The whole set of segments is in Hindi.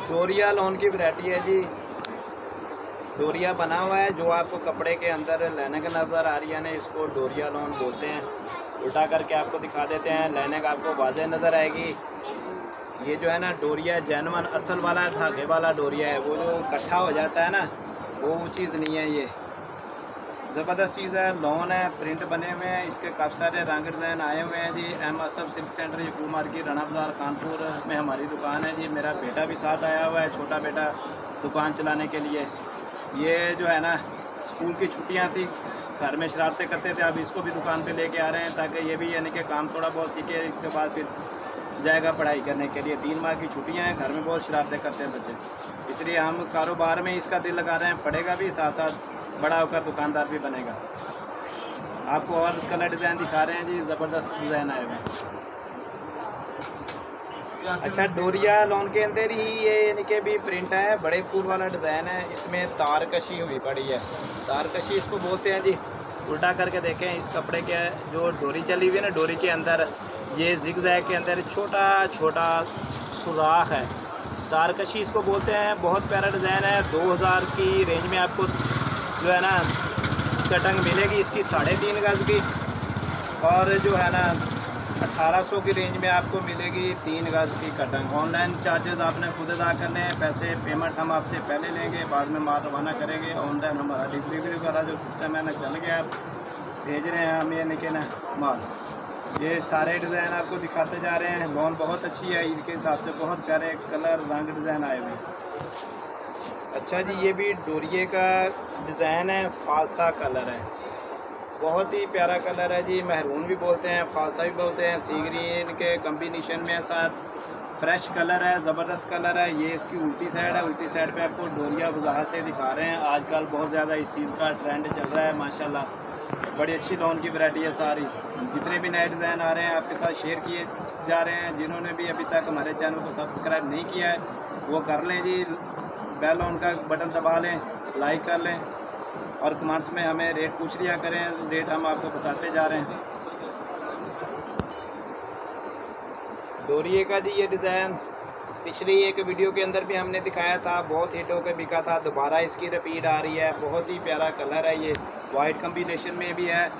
डोरिया लॉन की वैरायटी है जी। डोरिया बना हुआ है जो आपको कपड़े के अंदर लाइनिंग नज़र आ रही है ना, इसको डोरिया लॉन बोलते हैं। उल्टा करके आपको दिखा देते हैं, लाइनिंग आपको वाज़ेह नज़र आएगी। ये जो है ना डोरिया जेन्युइन असल वाला धागे वाला डोरिया है, वो जो इकट्ठा हो जाता है ना, वो चीज़ नहीं है। ये ज़बरदस्त चीज़ है, लॉन है, प्रिंट बने हुए हैं, इसके काफ़ी सारे रंग डिज़ाइन आए हुए हैं जी। M Asaf silk centre Yakub market Rana Bazaar Kanpur में हमारी दुकान है जी। मेरा बेटा भी साथ आया हुआ है, छोटा बेटा, दुकान चलाने के लिए। ये जो है ना स्कूल की छुट्टियां थी, घर में शरारतें करते थे, अब इसको भी दुकान पे लेके आ रहे हैं ताकि ये भी यानी कि काम थोड़ा बहुत सीखे, इसके बाद फिर जाएगा पढ़ाई करने के लिए। 3 माह की छुट्टियां हैं, घर में बहुत शरारतें करते हैं बच्चे, इसलिए हम कारोबार में इसका दिल लगा रहे हैं, पढ़ेगा भी, साथ साथ बड़ा होकर दुकानदार भी बनेगा। आपको और कलर डिज़ाइन दिखा रहे हैं जी, ज़बरदस्त डिज़ाइन आए हुए हैं। अच्छा, डोरिया लॉन के अंदर ही ये यानी कि भी प्रिंट है, बड़े फूल वाला डिज़ाइन है, इसमें तार कशी हुई पड़ी है। तार कशी इसको बोलते हैं जी। उल्टा करके देखें, इस कपड़े के जो डोरी चली हुई है ना, डोरी के अंदर ये जिगजैग के अंदर छोटा छोटा सुराख है, तार कशी इसको बोलते हैं। बहुत प्यारा डिज़ाइन है। 2000 की रेंज में आपको जो है ना कटंग मिलेगी इसकी 3.5 गज की, और जो है ना 1800 की रेंज में आपको मिलेगी 3 गज की कटंग। ऑनलाइन चार्जेस आपने खुद अदा करने हैं, पैसे पेमेंट हम आपसे पहले लेंगे, बाद में माल रवाना करेंगे। ऑनलाइन हमारा डिलीवरी वाला जो सिस्टम है ना चल गया, भेज रहे हैं हम ये लेकिन माल। ये सारे डिज़ाइन आपको दिखाते जा रहे हैं। लॉन बहुत अच्छी है, ईद के हिसाब से बहुत प्यारे कलर रंग डिज़ाइन आए हुए हैं। अच्छा जी, ये भी डोरिये का डिज़ाइन है, फालसा कलर है, बहुत ही प्यारा कलर है जी। महरून भी बोलते हैं, फालसा भी बोलते हैं, सी ग्रीन के कम्बिनेशन में साथ फ्रेश कलर है, ज़बरदस्त कलर है। ये इसकी उल्टी साइड है, उल्टी साइड पे आपको डोरिया वजाहत से दिखा रहे हैं। आजकल बहुत ज़्यादा इस चीज़ का ट्रेंड चल रहा है माशाल्लाह, बड़ी अच्छी लॉन की वैरायटी है सारी। जितने भी नए डिज़ाइन आ रहे हैं आपके साथ शेयर किए जा रहे हैं। जिन्होंने भी अभी तक हमारे चैनल को सब्सक्राइब नहीं किया है वो कर लें जी, बेल ऑन का बटन दबा लें, लाइक कर लें, और कमेंट्स में हमें रेट पूछ लिया करें, रेट हम आपको बताते जा रहे हैं। डोरिये का जी ये डिज़ाइन पिछली एक वीडियो के अंदर भी हमने दिखाया था, बहुत हिट होकर बिका था, दोबारा इसकी रिपीट आ रही है। बहुत ही प्यारा कलर है, ये वाइट कम्बिनेशन में भी है,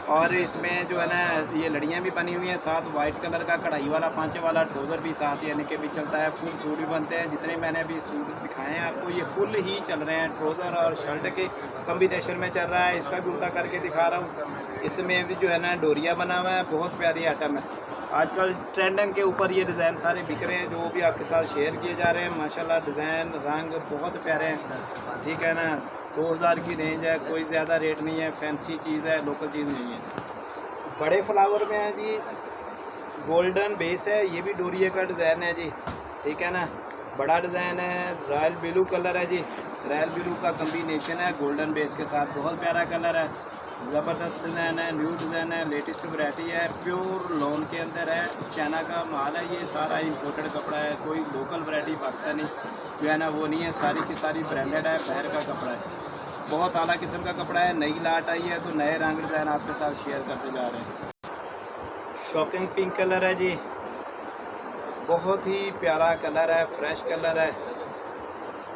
और इसमें जो है ना ये लड़ियाँ भी बनी हुई हैं, साथ वाइट कलर का कढ़ाई वाला पांचे वाला ट्राउज़र भी साथ यानी कि भी चलता है। फुल सूट भी बनते हैं, जितने मैंने अभी सूट दिखाए हैं आपको ये फुल ही चल रहे हैं, ट्राउज़र और शर्ट के कम्बिनेशन में चल रहा है। इसका भी उल्टा करके दिखा रहा हूँ, इसमें भी जो है ना डोरिया बना हुआ है, बहुत प्यारी आइटम है। आजकल ट्रेंडिंग के ऊपर ये डिज़ाइन सारे बिक रहे हैं, जो भी आपके साथ शेयर किए जा रहे हैं। माशाल्लाह डिज़ाइन रंग बहुत प्यारे हैं, ठीक है ना। 2000 की रेंज है, कोई ज़्यादा रेट नहीं है, फैंसी चीज़ है, लोकल चीज़ नहीं है। बड़े फ्लावर में है जी, गोल्डन बेस है, ये भी डोरिया का डिज़ाइन है जी, ठीक है ना। बड़ा डिज़ाइन है, रॉयल ब्लू कलर है जी, रॉयल ब्लू का कम्बिनेशन है गोल्डन बेस के साथ, बहुत प्यारा कलर है, ज़बरदस्त डिज़ाइन है, न्यू डिज़ाइन है, लेटेस्ट वैरायटी है, प्योर लॉन के अंदर है, चाइना का माल है, ये सारा इम्पोर्टेड कपड़ा है, कोई लोकल वैरायटी पाकिस्तानी जो है ना वो नहीं है, सारी की सारी ब्रांडेड है, बाहर का कपड़ा है, बहुत आला किस्म का कपड़ा है। नई लाट आई है तो नए रंग डिज़ाइन आपके साथ शेयर करते जा रहे हैं। शॉकिंग पिंक कलर है जी, बहुत ही प्यारा कलर है, फ्रेश कलर है,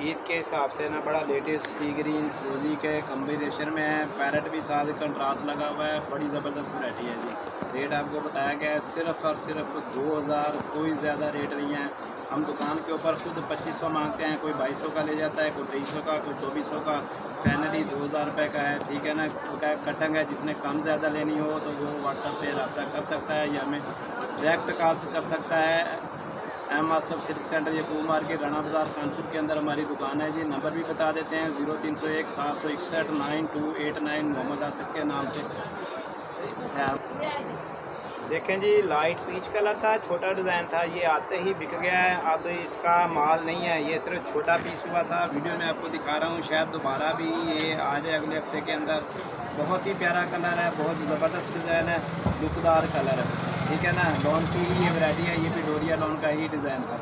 ईद के हिसाब से ना बड़ा लेटेस्ट सी ग्रीन फ्रोजी के कम्बिनेशन में है, पैरेट भी साथ कंट्रास्ट लगा हुआ है, बड़ी ज़बरदस्त वैरायटी है जी। रेट आपको बताया गया है सिर्फ़ और सिर्फ 2000, कोई ज़्यादा रेट नहीं है। हम दुकान के ऊपर खुद 2500 मांगते हैं, कोई 2200 का ले जाता है, कोई 2300 का, कोई 2400 का, फाइनली 2000 रुपये का है, ठीक है ना। कटंग है, जिसने कम ज़्यादा लेनी हो तो वो व्हाट्सएप पे रब्ता कर सकता है या हमें डायरेक्ट कॉल से कर सकता है। M Asaf silk centre Yakub market Rana Bazaar Kanpur के अंदर हमारी दुकान है जी। नंबर भी बता देते हैं 0301 761 9289 मोहम्मद आसिफ के नाम से। देखें जी, लाइट पीच कलर था, छोटा डिज़ाइन था, ये आते ही बिक गया है, अब इसका माल नहीं है, ये सिर्फ छोटा पीस हुआ था। वीडियो में आपको दिखा रहा हूँ, शायद दोबारा भी ये आ जाए अगले हफ्ते के अंदर। बहुत ही प्यारा कलर है, बहुत ज़बरदस्त डिज़ाइन है, लुकदार कलर है, ठीक है ना। लॉन की ही ये वैरायटी है, ये भी डोरिया लॉन का ही डिज़ाइन था।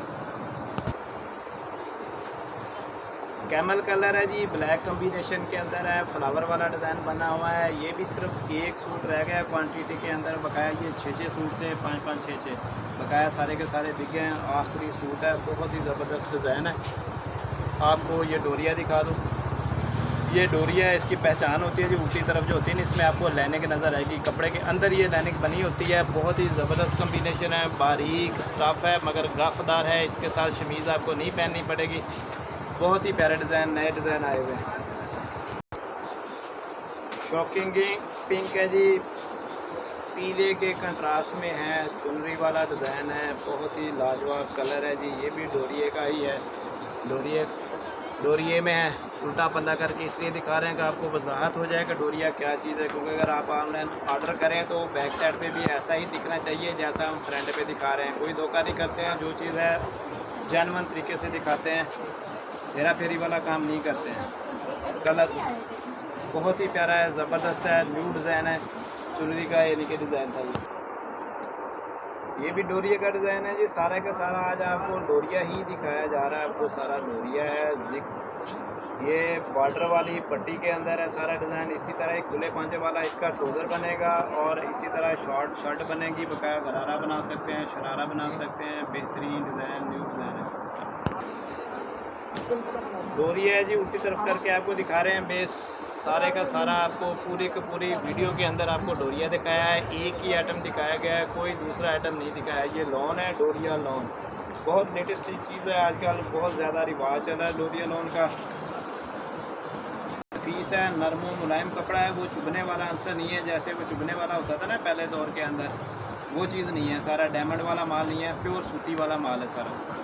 कैमल कलर है जी, ब्लैक कॉम्बिनेशन के अंदर है, फ्लावर वाला डिज़ाइन बना हुआ है। ये भी सिर्फ एक सूट रह गया क्वांटिटी के अंदर, बकाया ये 6 सूट थे, 5 6 बकाया सारे के सारे बिक गए हैं। आखिरी सूट है, बहुत ही ज़बरदस्त डिज़ाइन है। आपको ये डोरिया दिखा दूँ, ये डोरिया है, इसकी पहचान होती है जी ऊँची तरफ जो होती है ना, इसमें आपको लाइनिंग नज़र आएगी, कपड़े के अंदर ये लाइनिंग बनी होती है। बहुत ही ज़बरदस्त कॉम्बिनेशन है, बारीक स्टफ़ है मगर गफदार है। इसके साथ शमीज़ आपको नहीं पहननी पड़ेगी। बहुत ही प्यारे डिज़ाइन, नए डिज़ाइन आए हुए हैं। शॉकिंग पिंक है जी, पीले के कंट्रास्ट में है, चुनरी वाला डिज़ाइन है, बहुत ही लाजवाब कलर है जी। ये भी डोरिये का ही है, डोरिये में है। उल्टा पल्ला करके इसलिए दिखा रहे हैं कि आपको वजाहत हो जाए कि डोरिया क्या चीज़ है, क्योंकि अगर आप ऑनलाइन ऑर्डर करें तो बैक साइड पे भी ऐसा ही दिखना चाहिए जैसा हम फ्रंट पे दिखा रहे हैं। कोई धोखा नहीं करते हैं, जो चीज़ है जेन्युइन तरीके से दिखाते हैं, हेरा फेरी वाला काम नहीं करते हैं। कलर बहुत ही प्यारा है, ज़बरदस्त है, न्यू डिज़ाइन है, चुनरी का ये नीचे डिज़ाइन था ये भी डोरिया का डिज़ाइन है जी। सारा का सारा आज आपको डोरिया ही दिखाया जा रहा है, आपको सारा डोरिया है। ये बॉर्डर वाली पट्टी के अंदर है सारा डिज़ाइन। इसी तरह एक खुले पांचे वाला इसका ट्राउज़र बनेगा और इसी तरह शॉर्ट शर्ट बनेगी, बकाया गरारा बना सकते हैं, शरारा बना सकते हैं। बेहतरीन डिज़ाइन, न्यू डिज़ाइन है। डोरिया है जी, उल्टी तरफ करके आपको दिखा रहे हैं। बेस सारे का सारा आपको पूरी की पूरी वीडियो के अंदर आपको डोरिया दिखाया है, एक ही आइटम दिखाया गया है, कोई दूसरा आइटम नहीं दिखाया है। ये लॉन है, डोरिया लॉन, बहुत लेटेस्ट चीज़ है, आजकल बहुत ज़्यादा रिवाज चल रहा है डोरिया लॉन का। फीस है, नरम मुलायम कपड़ा है, वो चुभने वाला आंसर नहीं है जैसे वो चुभने वाला होता था ना पहले दौर के अंदर, वो चीज़ नहीं है। सारा डायमंड वाला माल नहीं है, प्योर सूती वाला माल है सारा।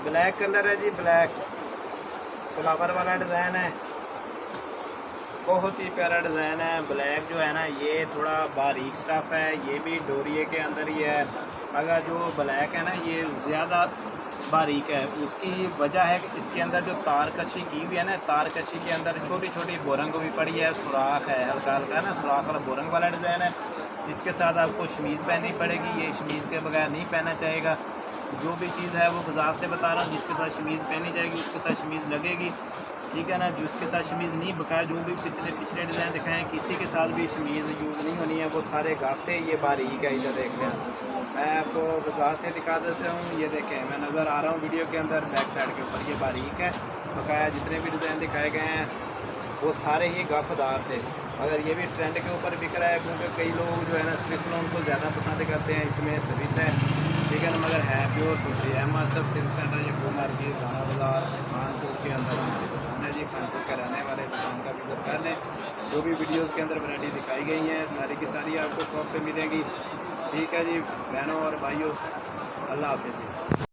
ब्लैक कलर है जी, ब्लैक फ्लावर वाला डिज़ाइन है, बहुत ही प्यारा डिज़ाइन है। ब्लैक जो है ना, ये थोड़ा बारीक स्टफ़ है, ये भी डोरिये के अंदर ही है, मगर जो ब्लैक है ना ये ज़्यादा बारीक है। उसकी वजह है कि इसके अंदर जो तार कशी की हुई है ना, तार कशी के अंदर छोटी छोटी बोरंग भी पड़ी है, सुराख है हल्का हल्का ना, सुराख वाला बोरंग वाला डिज़ाइन है। इसके साथ आपको शमीज़ पहननी पड़ेगी, ये शमीज़ के बगैर नहीं पहनना चाहेगा। जो भी चीज़ है वो बाजार से बता रहा हूँ, जिसके साथ शमीज़ पहनी जाएगी उसके साथ शमीज़ लगेगी, ठीक है ना। जिसके साथ शमीज़ नहीं बकाया, जो भी पिछले डिज़ाइन दिखाएं किसी के साथ भी शमीज़ यूज़ नहीं होनी है, वो सारे गाफते। ये बारीक है, इधर देख लें, मैं आपको बाजार से दिखा देता हूँ। ये देखें, मैं नज़र आ रहा हूँ वीडियो के अंदर बैक साइड के ऊपर, ये बारीक है बकाया। जितने भी डिज़ाइन दिखाए गए हैं वो सारे ही गाफदार थे, मगर ये भी ट्रेंड के ऊपर बिक रहा है, क्योंकि कई लोग जो है ना स्विस लोन को ज़्यादा पसंद करते हैं। इसमें सर्विस है, ठीक है ना, मगर है प्योर सूती है। सब सिल्क सेंटर, ये गो मार्केट, राना बाज़ार, कानपुर के अंदर है जी। कानपुर के रहने वाले दुकान का विजिट कर लें। जो भी वीडियोज़ के अंदर वैरायटी दिखाई गई हैं सारी की सारी आपको शॉप पे मिलेंगी, ठीक है जी। बहनों और भाइयों, अल्लाह हाफ़िज़ जी।